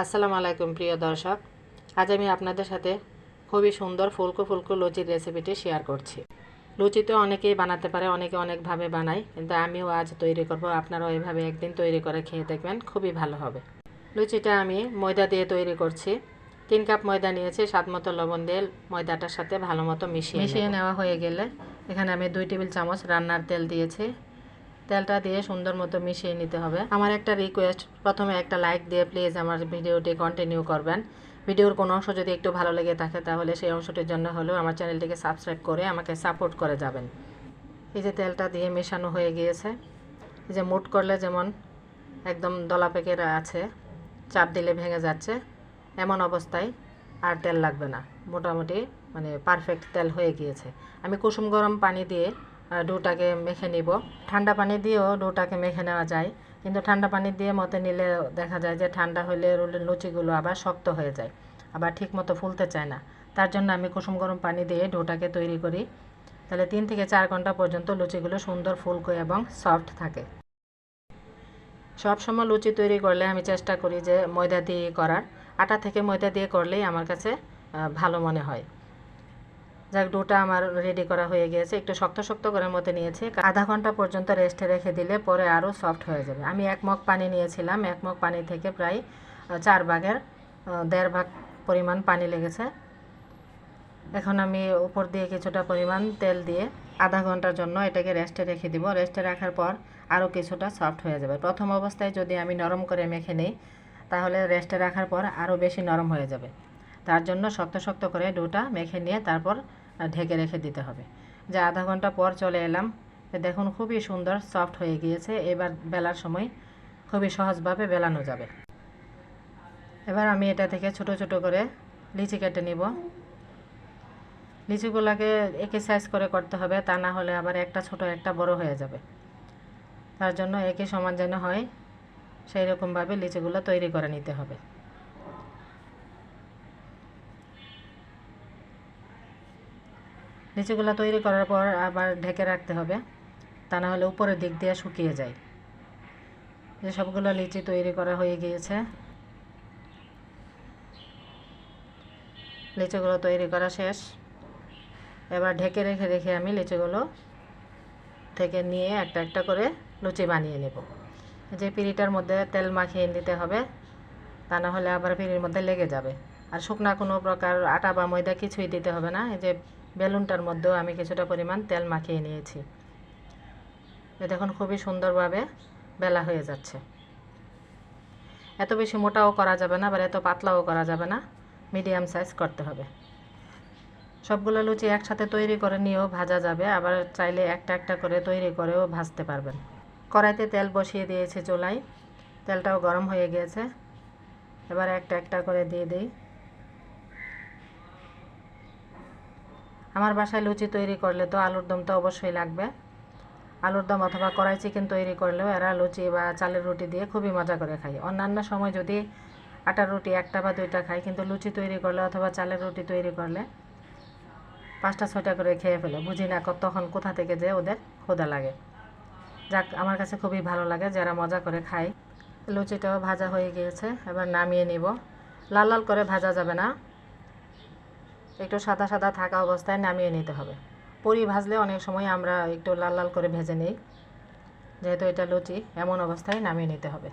আসসালামু আলাইকুম প্রিয় দর্শক। আজ আমি আপনাদের সাথে খুবই সুন্দর ফুলকো ফুলকো লুচির রেসিপিটি শেয়ার করছি। লুচি তো অনেকেই বানাতে পারে, অনেকে অনেকভাবে বানায়, কিন্তু আমিও আজ তৈরি করব। আপনারাও এভাবে একদিন তৈরি করে খেয়ে দেখবেন, খুবই ভালো হবে। লুচিটা আমি ময়দা দিয়ে তৈরি করছি। 3 কাপ ময়দা নিয়েছি, স্বাদ মতো লবণ দিয়ে ময়দাটার সাথে ভালো মতো মিশিয়ে নেওয়া হয়ে গেলে এখানে আমি 2 টেবিল চামচ রান্নার তেল দিয়েছি। তেলটা দিয়ে সুন্দর মতো মিশিয়ে নিতে হবে। আমার একটা রিকোয়েস্ট, প্রথমে একটা লাইক দিয়ে প্লিজ আমার ভিডিওটি কন্টিনিউ করবেন। ভিডিওর কোনো অংশ যদি একটু ভালো লেগে থাকে তাহলে সেই অংশটির জন্য হলেও আমার চ্যানেলটিকে সাবস্ক্রাইব করে আমাকে সাপোর্ট করে যাবেন। এই যে তেলটা দিয়ে মেশানো হয়ে গিয়েছে, এই যে মুট করলে যেমন একদম দলা পেকে আছে, চাপ দিলে ভেঙে যাচ্ছে, এমন অবস্থায় আর তেল লাগবে না। মোটামুটি পারফেক্ট তেল হয়ে গিয়েছে। আমি কুসুম গরম পানি দিয়ে ডোটাকে মেখে নিব। ঠান্ডা পানি দিয়েও ডোটাকে মেখে নেওয়া যায়, কিন্তু ঠান্ডা পানি দিয়ে মতে নিলে দেখা যায় যে ঠান্ডা হলে লুচিগুলো আবার শক্ত হয়ে যায়, আবার ঠিক মতো ফুলতে চায় না। তার জন্য আমি কুসুম গরম পানি দিয়ে ডোটাকে তৈরি করি। তাহলে 3 থেকে 4 ঘন্টা পর্যন্ত লুচিগুলো সুন্দর ফুলকো এবং সফট থাকে। সব সময় লুচি তৈরি করলে আমি চেষ্টা করি যে ময়দা দিয়ে করার, আটা থেকে ময়দা দিয়ে করলেই আমার কাছে ভালো মনে হয়। যাক, ডোটা আমার রেডি করা হয়ে গিয়েছে। একটু শক্ত শক্ত করে মতো নিয়েছি। আধা ঘন্টা পর্যন্ত রেস্টে রেখে দিলে পরে আরও সফট হয়ে যাবে। আমি 1 মগ পানি নিয়েছিলাম, 1 মগ পানি থেকে প্রায় 4 ভাগের 1.5 ভাগ পরিমাণ পানি লেগেছে। এখন আমি উপর দিয়ে কিছুটা পরিমাণ তেল দিয়ে আধা ঘন্টার জন্য এটাকে রেস্টে রেখে দিব। রেস্টে রাখার পর আরও কিছুটা সফট হয়ে যাবে। প্রথম অবস্থায় যদি আমি নরম করে মেখে নিই তাহলে রেস্টে রাখার পর আরও বেশি নরম হয়ে যাবে। তার জন্য শক্ত শক্ত করে ডোটা মেখে নিয়ে তারপর ঢেকে রেখে দিতে হবে। যে আধা ঘন্টা পর চলে এলাম, দেখুন খুবই সুন্দর সফট হয়ে গিয়েছে। এবার বেলার সময় খুবই সহজভাবে বেলানো যাবে। এবার আমি এটা থেকে ছোট ছোট করে লিচি কেটে নিব। লিচিগুলোকে একই সাইজ করে করতে হবে, তা না হলে আবার একটা ছোট একটা বড় হয়ে যাবে। তার জন্য একই সমান যেন হয় সেই রকমভাবে লিচিগুলো তৈরি করে নিতে হবে। লিচিগুলো তৈরি করার পর আবার ঢেকে রাখতে হবে, তা না হলে উপরের দিক দিয়ে শুকিয়ে যায়। যে সবগুলো লিচি তৈরি করা হয়ে গিয়েছে। লিচিগুলো তৈরি করা শেষ। এবার ঢেকে রেখে রেখে আমি লিচিগুলো থেকে নিয়ে একটা একটা করে লুচি বানিয়ে নেব। যে পিঁড়িটার মধ্যে তেল মাখিয়ে নিতে হবে, তা না হলে আবার পিঁড়ির মধ্যে লেগে যাবে। আর শুকনা কোনো প্রকার আটা বা ময়দা কিছুই দিতে হবে না। এই যে বেলুনটার মধ্যেও আমি কিছুটা পরিমাণ তেল মাখিয়ে নিয়েছি। দেখুন খুবই সুন্দরভাবে বেলা হয়ে যাচ্ছে। এত বেশি মোটাও করা যাবে না, আবার এত পাতলাও করা যাবে না, মিডিয়াম সাইজ করতে হবে। সবগুলো লুচি একসাথে তৈরি করে নিয়েও ভাজা যাবে, আবার চাইলে একটা একটা করে তৈরি করেও ভাজতে পারবেন। কড়াইতে তেল বসিয়ে দিয়েছি চুলায়, তেলটাও গরম হয়ে গিয়েছে। এবার একটা একটা করে দিয়ে দিই। আমার বাসায় লুচি তৈরি করলে তো আলুর দম তো অবশ্যই লাগবে। আলুর দম অথবা কড়াই চিকেন তৈরি করলেও এরা লুচি বা চালের রুটি দিয়ে খুবই মজা করে খায়। অন্যান্য সময় যদি আটার রুটি একটা বা দুইটা খায়, কিন্তু লুচি তৈরি করলে অথবা চালের রুটি তৈরি করলে 5টা 6টা করে খেয়ে ফেলে। বুঝি না তখন কোথা থেকে যে ওদের ক্ষুধা লাগে। যাক, আমার কাছে খুবই ভালো লাগে যারা মজা করে খায়। লুচিটাও ভাজা হয়ে গিয়েছে, এবার নামিয়ে নিব। লাল লাল করে ভাজা যাবে না, একটু সাদা সাদা থাকা অবস্থায় নামিয়ে নিতে হবে। পুরি ভাজলে অনেক সময় আমরা একটু লাল লাল করে ভেজে নিই, যেহেতু এটা লুচি, এমন অবস্থায় নামিয়ে নিতে হবে।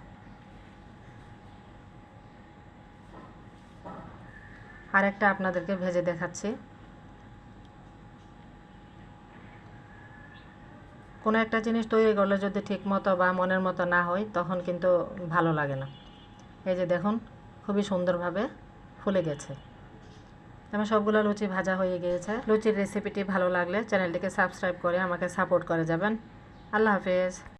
আরেকটা আপনাদেরকে ভেজে দেখাচ্ছি। কোনো একটা জিনিস তৈরি করলে যদি ঠিক মতো বা মনের মতো না হয় তখন কিন্তু ভালো লাগে না। এই যে দেখুন খুবই সুন্দরভাবে ফুলে গেছে। আমার সবগুলো লুচি ভাজা হয়ে গিয়েছে। লুচির রেসিপিটি ভালো লাগলে চ্যানেলটিকে সাবস্ক্রাইব করে আমাকে সাপোর্ট করে যাবেন। আল্লাহ হাফেজ।